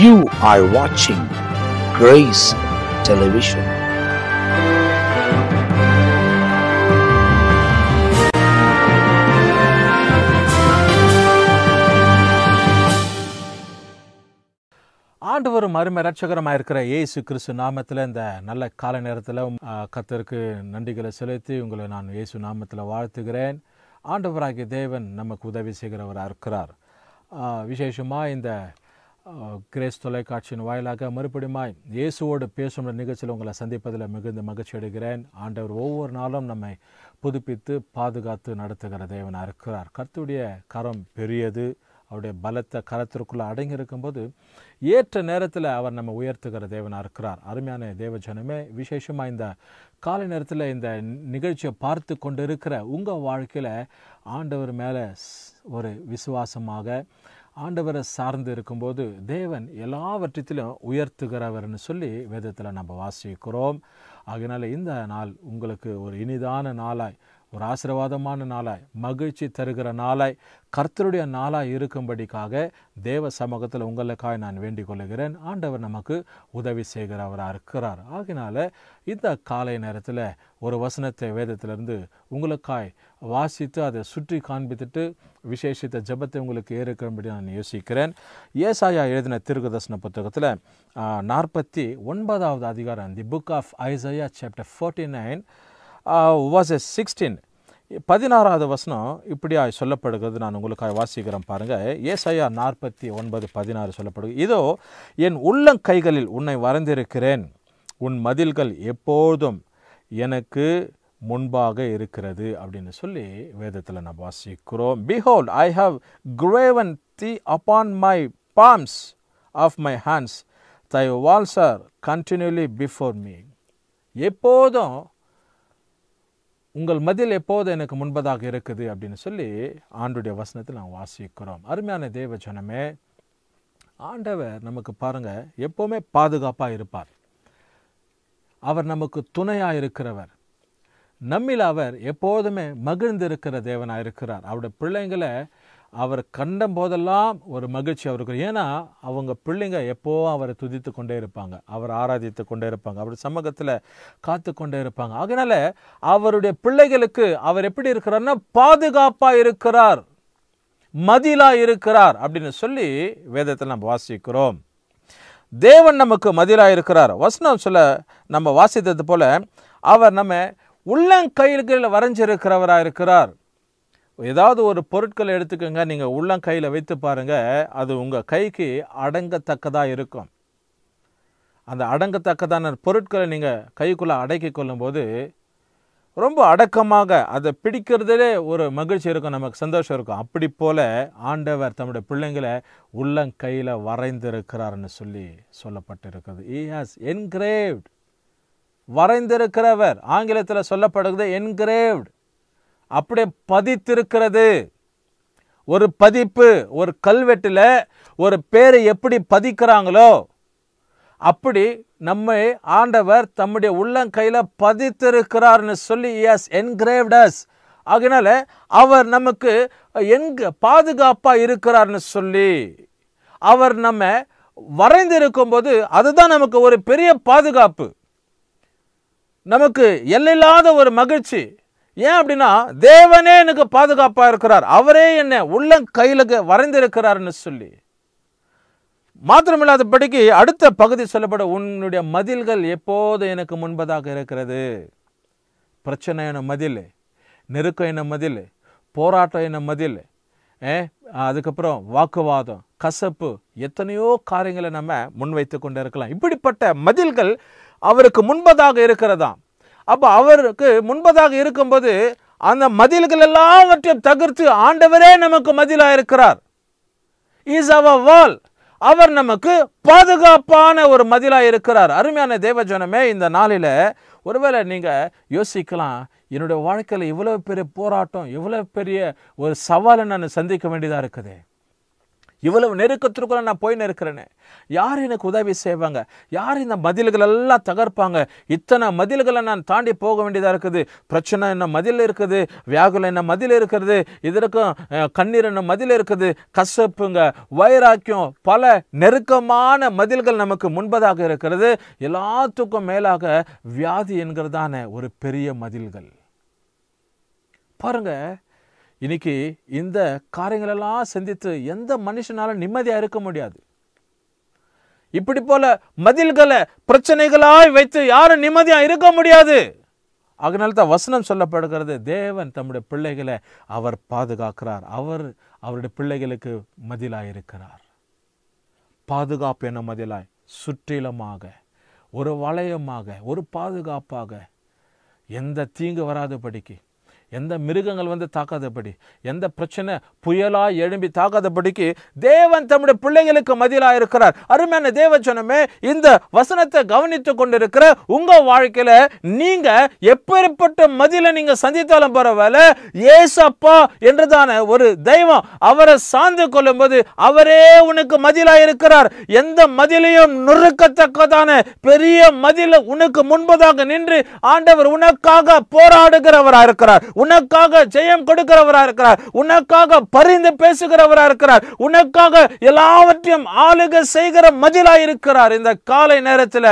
You are watching Grace Television. ஆண்டவரும் அருமை இரட்சகரமாக இருக்கிற இயேசு கிறிஸ்து நாமத்தில் இந்த நல்ல கால நேரத்தில் கர்த்தருக்கு நன்றிகளை செலுத்தி உங்களை நான் இயேசு நாமத்தில் வாழ்த்துகிறேன். ஆண்டவராகிய தேவன் நமக்கு உதவி செய்கிறவராக இருக்கிறார். விசேஷமாக இந்த கிரேஸ் தொலைக்காட்சியின் வாயிலாக மறுபடியுமாய் இயேசுவோடு பேசும் நிகழ்ச்சியில் உங்களை சந்திப்பதில் மிகுந்த மகிழ்ச்சி அடைகிறேன். ஆண்டவர் ஒவ்வொரு நாளும் நம்மை புதுப்பித்து பாதுகாத்து நடத்துகிற தேவனாக இருக்கிறார். கர்த்தருடைய கரம் பெரியது. அவருடைய பலத்த கரத்திற்குள்ளே அடங்கி இருக்கும்போது ஏற்ற நேரத்தில் அவர் நம்ம உயர்த்துகிற தேவனாக இருக்கிறார். அருமையான தேவஜனமே, விசேஷமாக இந்த காலை நேரத்தில் இந்த நிகழ்ச்சியை பார்த்து கொண்டு இருக்கிற உங்கள் வாழ்க்கையில் ஆண்டவர் மேலே ஒரு விசுவாசமாக ஆண்டவரை சார்ந்து இருக்கும்போது தேவன் எல்லாவற்றிலும் உயர்த்துகிறவர்னு சொல்லி வேதத்தில் நம்ம வாசிக்கிறோம். ஆகையினால இந்த நாள் உங்களுக்கு ஒரு இனிதான நாளாய், ஒரு ஆசீர்வாதமான நாளாய், மகிழ்ச்சி தருகிற நாளாய், கர்த்தருடைய நாளாய் இருக்கும்படிக்காக தேவ சமூகத்தில் உங்களுக்காக நான் வேண்டிக் கொள்கிறேன். ஆண்டவர் நமக்கு உதவி செய்கிறவராக இருக்கிறார். ஆகினால இந்த காலை நேரத்தில் ஒரு வசனத்தை வேதத்திலிருந்து உங்களுக்காய் வாசித்து அதை சுற்றி காண்பித்துட்டு விசேஷித்த ஜெபத்தை உங்களுக்கு ஏற்கும்படி நான் யோசிக்கிறேன். ஏசாயா எழுதின தீர்க்கதரிசன புத்தகத்தில் 49வது அதிகாரம், the book of Isaiah chapter 49 verses 16, 16வது வசனம் இப்படியா சொல்லப்படுகிறது. நான் உங்களுக்காக வாசிக்கிறேன் பாருங்கள். ஏசாயா 49:16 சொல்லப்படுகிறது. இதோ என் உள்ளங்கைகளில் உன்னை வரைந்திருக்கிறேன், உன் மதில்கள் எப்போதும் எனக்கு முன்பாக இருக்கிறது அப்படின்னு சொல்லி வேதத்தில் நான் வாசிக்கிறோம். Behold, I have graven thee upon my palms of my hands, thy walls are continually before me. எப்போதும் உங்கள் மதில் எப்போதும் எனக்கு முன்பதாக இருக்குது அப்படின்னு சொல்லி ஆண்டுடைய வசனத்தில் நாம் வாசிக்கிறோம். அருமையான தேவ ஜனமே, ஆண்டவர் நமக்கு பாருங்கள் எப்போவுமே பாதுகாப்பாக இருப்பார். அவர் நமக்கு துணையாக இருக்கிறவர். நம்மில் அவர் எப்போதுமே மகிழ்ந்திருக்கிற தேவனாக இருக்கிறார். அவருடைய பிள்ளைங்களை அவர் கண்டம் போதெல்லாம் ஒரு மகிழ்ச்சி அவருக்கு. ஏன்னா அவங்க பிள்ளைங்க எப்போவும் அவரை துதித்து கொண்டே இருப்பாங்க, அவர் ஆராதித்து கொண்டே இருப்பாங்க, அவருடைய சமூகத்தில் காத்து கொண்டே இருப்பாங்க. அதனால அவருடைய பிள்ளைகளுக்கு அவர் எப்படி இருக்கிறார்னா பாதுகாப்பாக இருக்கிறார், மதிலாக இருக்கிறார் அப்படின்னு சொல்லி வேதத்தில் நம்ம வாசிக்கிறோம். தேவன் நமக்கு மதிலாக இருக்கிறார். வசனம் சொல்ல நம்ம வாசித்தது போல அவர் நம்ம உள்ளங்கைகளில் வரைஞ்சிருக்கிறவராக இருக்கிறார். ஏதாவது ஒரு பொருட்களை எடுத்துக்கோங்க, நீங்கள் உள்ளங்கையில் வைத்து பாருங்கள், அது உங்கள் கைக்கு அடங்கத்தக்கதாக இருக்கும். அந்த அடங்கத்தக்கதான பொருட்களை நீங்கள் கைக்குள்ளே அடக்கி கொள்ளும்போது ரொம்ப அடக்கமாக அதை பிடிக்கிறதுலே ஒரு மகிழ்ச்சி இருக்கும், நமக்கு சந்தோஷம் இருக்கும். அப்படி போல் ஆண்டவர் தம்முடைய பிள்ளைங்களை உள்ளங்கையில் வரைந்திருக்கிறார்னு சொல்லி சொல்லப்பட்டிருக்கிறது. He has engraved, வரைந்திருக்கிறவர். ஆங்கிலத்தில் சொல்லப்படுகிறது engraved, அப்படியே பதித்திருக்கிறது. ஒரு பதிப்பு, ஒரு கல்வெட்டில் ஒரு பேரை எப்படி பதிக்கிறாங்களோ அப்படி நம்மை ஆண்டவர் தம்முடைய உள்ளங்கையில் பதித்திருக்கிறார்னு சொல்லி he has engraved us. அதனால அவர் நமக்கு பாதுகாப்பாக இருக்கிறார்னு சொல்லி அவர் நம்ம வரைந்திருக்கும் போது அதுதான் நமக்கு ஒரு பெரிய பாதுகாப்பு, நமக்கு எல்லையில்லாத ஒரு மகிழ்ச்சி. ஏன் அப்படின்னா தேவனே எனக்கு பாதுகாப்பாக இருக்கிறார், அவரே என்னை உள்ளங்கையில் வரைந்திருக்கிறார்னு சொல்லி. மாத்திரமில்லாதபடிக்கு அடுத்த பகுதி சொல்லப்பட, உன்னுடைய மதில்கள் எப்போது எனக்கு முன்பதாக இருக்கிறது. பிரச்சனை என்ன மதில், நெருக்கம் என்ன மதில், போராட்டம் என்ன மதில், அதுக்கப்புறம் வாக்குவாதம், கசப்பு, எத்தனையோ காரியங்களை நம்ம முன்வைத்து கொண்டு இருக்கலாம். இப்படிப்பட்ட மதில்கள் அவருக்கு முன்பதாக இருக்கிறதா. அப்போ அவருக்கு முன்பதாக இருக்கும்போது அந்த மதில்கள் எல்லாவற்றையும் தகர்த்து ஆண்டவரே நமக்கு மதிலாக இருக்கிறார். இஸ் அவர் வால், அவர் நமக்கு பாதுகாப்பான ஒரு மதிலாக இருக்கிறார். அருமையான தேவஜனமே, இந்த நாளில் ஒருவேளை நீங்கள் யோசிக்கலாம், என்னுடைய வாழ்க்கையில் இவ்வளோ பெரிய போராட்டம், இவ்வளோ பெரிய ஒரு சவாலை நான் சந்திக்க வேண்டியதாக இருக்குது, இவ்வளவு நெருக்கத்திற்குள்ள நான் போய் இருக்கிறேனே, யார் எனக்கு உதவி செய்வாங்க? யார் இந்த மதில்கள் எல்லாம் தகர்ப்பாங்க? இத்தனை மதில்களை நான் தாண்டி போக வேண்டியதாக இருக்குது. பிரச்சனை என்ன மதில் இருக்குது, வியாகுலம் என்ன மதில் இருக்கிறது, இதற்கும் கண்ணீர் என்ன மதில் இருக்குது, கசப்புங்க, வைராக்கியம், பல நெருக்கமான மதில்கள் நமக்கு முன்பதாக இருக்கிறது. எல்லாத்துக்கும் மேலாக வியாதி என்கிறதான ஒரு பெரிய மதில்கள். பாருங்க, இன்னைக்கு இந்த காரியங்களெல்லாம் சிந்தித்து எந்த மனுஷனாலும் நிம்மதியா இருக்க முடியாது. இப்படி போல மதில்களை பிரச்சனைகளாய் வைத்து யாரும் நிம்மதியா இருக்க முடியாது. அதனால தான் வசனம் சொல்லப்படுகிறது, தேவன் தம்முடைய பிள்ளைகளை அவர் பாதுகாக்கிறார். அவர் அவருடைய பிள்ளைகளுக்கு மதிலாயிருக்கிறார். பாதுகாப்பு என்ன மதிலாய்? சுற்றிலுமாக, ஒரு வளையமாக, ஒரு பாதுகாப்பாக, எந்த தீங்கு வராதபடிக்கு, எந்த மிருகங்கள் வந்து தாக்காதபடி, எந்த பிரச்சனை புயலாய் எழும்பி தாக்காதபடிக்கு தேவன் தம்முடைய பிள்ளைகளுக்கு மதிலாக இருக்கிறார். அருமையான தேவஜனமே, இந்த வசனத்தை கவனித்துக் கொண்டிருக்கிற உங்க வாழ்க்கையில நீங்க எப்பேற்பட்ட மதிலை நீங்க சந்தித்தாலும் பரவாயில்ல, ஏசப்பா என்றதான ஒரு தெய்வம் அவரை சார்ந்து கொள்ளும் போது அவரே உனக்கு மதிலாக இருக்கிறார். எந்த மதிலையும் நொறுக்கத்தக்கதான பெரிய மதில உனக்கு முன்பதாக நின்று ஆண்டவர் உனக்காக போராடுகிறவராக இருக்கிறார். உனக்காக ஜெயம் கொடுக்கிறவராக இருக்கிறார். உனக்காக பரிந்து பேசுகிறவராக இருக்கிறார். உனக்காக எல்லாவற்றையும் ஆளுகை செய்கிற மதிலாக இருக்கிறார். இந்த காலை நேரத்தில்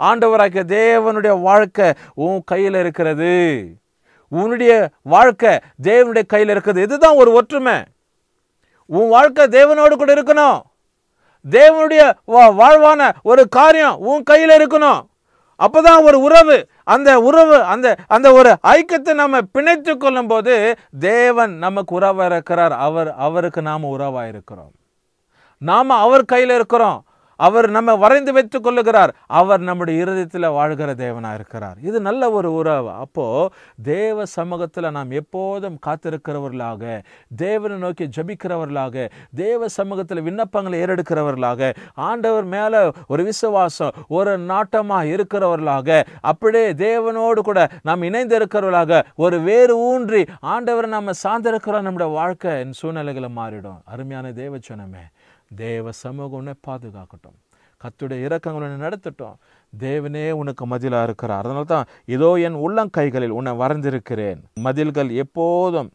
ஆண்டவராகிய தேவனுடைய வாழ்க்கை உன் கையில் இருக்கிறது. உன்னுடைய வாழ்க்கை தேவனுடைய கையில் இருக்கிறது. இதுதான் ஒரு ஒற்றுமை. உன் வாழ்க்கை தேவனோடு கூட இருக்கணும். தேவனுடைய வாழ்வான ஒரு காரியம் உன் கையில் இருக்கணும். அப்பதான் ஒரு உறவு, அந்த உறவு, அந்த ஒரு ஐக்கியத்தை நம்ம பிணைத்து கொள்ளும் போது தேவன் நமக்கு உறவா இருக்கிறார். அவருக்கு நாம உறவா இருக்கிறோம். நாம அவர் கையில் இருக்கிறோம். அவர் நம்ம வரைந்து வைத்துக் கொள்ளுகிறார். அவர் நம்முடைய இருதயத்தில் வாழ்கிற தேவனா இருக்கிறார். இது நல்ல ஒரு உறவு. அப்போ தேவ சமூகத்தில் நாம் எப்போதும் காத்திருக்கிறவர்களாக, தேவனை நோக்கி ஜபிக்கிறவர்களாக, தேவ சமூகத்தில் விண்ணப்பங்களை ஏறெடுக்கிறவர்களாக, ஆண்டவர் மேல ஒரு விசுவாசம், ஒரு நாட்டமா இருக்கிறவர்களாக, அப்படியே தேவனோடு கூட நாம் இணைந்து இருக்கிறவர்களாக, ஒரு வேறு ஊன்றி ஆண்டவர் நம்ம சார்ந்திருக்கிறோம். நம்முடைய வாழ்க்கை சூழ்நிலைகளை மாறிடும். அருமையான தேவச்சனமே, தேவ சமூகம் உன்னை பாதுகாக்கட்டும். கர்த்தருடைய இரக்கங்கள் உன்னை நடத்தட்டும். தேவனே உனக்கு மதிலாக இருக்கிறார். அதனால தான் இதோ என் உள்ளங்கைகளில் உன்னை வரைந்திருக்கிறேன். மதில்கள் எப்போதும்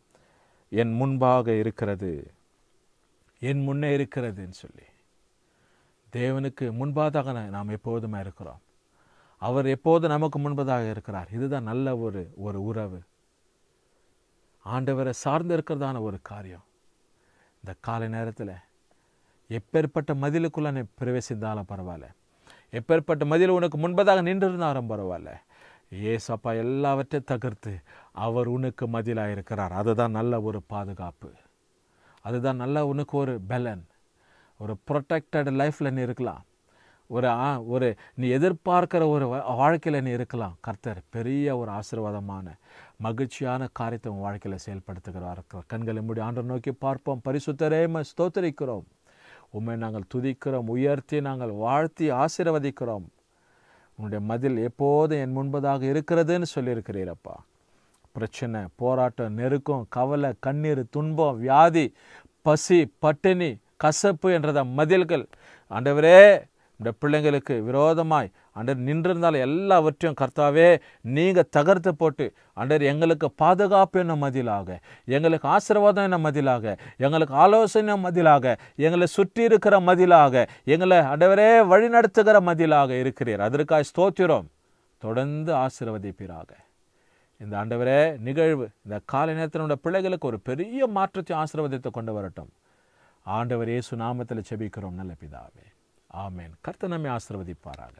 என் முன்பாக இருக்கிறது, என் முன்னே இருக்கிறதுன்னு சொல்லி தேவனுக்கு முன்பாக நாம் எப்போதுமே இருக்கிறோம். அவர் எப்போதும் நமக்கு முன்பதாக இருக்கிறார். இதுதான் நல்ல ஒரு உறவு. ஆண்டவரை சார்ந்து இருக்கிறதான ஒரு காரியம். இந்த காலை நேரத்தில் எப்பேற்பட்ட மதிலுக்குள்ள நீ பிரவேசித்தாலும் பரவாயில்ல, எப்பேற்பட்ட மதில் உனக்கு முன்பதாக நின்றிருந்தாலும் பரவாயில்ல, ஏசப்பா எல்லாவற்றையும் தகர்த்து அவர் உனக்கு மதிலாக இருக்கிறார். அதுதான் நல்ல ஒரு பாதுகாப்பு. அதுதான் நல்ல உனக்கு ஒரு பலன். ஒரு ப்ரொடெக்டட் லைஃப்பில் நீ இருக்கலாம். ஒரு நீ எதிர்பார்க்கிற ஒரு வாழ்க்கையில் நீ இருக்கலாம். கர்த்தர் பெரிய ஒரு ஆசீர்வாதமான மகிழ்ச்சியான காரியத்தை உன் வாழ்க்கையில் செயல்படுத்துகிறார். கண்களை மூடி ஆண்டவரை நோக்கி பார்ப்போம். பரிசுத்தரே ஸ்தோத்திரிக்கிறோம். உம்மை நாங்கள் துதிக்கிறோம், உயர்த்தி நாங்கள் வாழ்த்தி ஆசீர்வதிக்கிறோம். உன்னுடைய மதில் எப்போதும் என் முன்பதாக இருக்கிறதுன்னு சொல்லியிருக்கிறீரப்பா. பிரச்சனை, போராட்டம், நெருக்கம், கவலை, கண்ணீர், துன்பம், வியாதி, பசி, பட்டினி, கசப்பு என்றத மதில்கள் ஆண்டவரே இந்த பிள்ளைங்களுக்கு விரோதமாய் ஆண்டவர் நின்றிருந்தால் எல்லாவற்றையும் கர்த்தாவே நீங்கள் தகர்த்து போட்டு ஆண்டவர் எங்களுக்கு பாதுகாப்பு என்ன மதிலாக, எங்களுக்கு ஆசீர்வாதம் என்ன மதிலாக, எங்களுக்கு ஆலோசனை மதிலாக, எங்களை சுற்றி இருக்கிற மதிலாக, எங்களை ஆண்டவரே வழிநடத்துகிற மதிலாக இருக்கிறீர். அதற்காக ஸ்தோத்திரம். தொடர்ந்து ஆசீர்வதிப்பீராக. இந்த ஆண்டவரே நிகழ்வு இந்த காலை நேரத்தினுடைய பிள்ளைகளுக்கு ஒரு பெரிய மாற்றத்தை ஆசீர்வாதத்தை கொண்டு வரட்டும். ஆண்டவர் இயேசு நாமத்தில் ஜெபிக்கிறோம் நல்ல பிதாவே, ஆமென். கர்த்தர் நம்மை ஆசீர்வதிப்பாராக.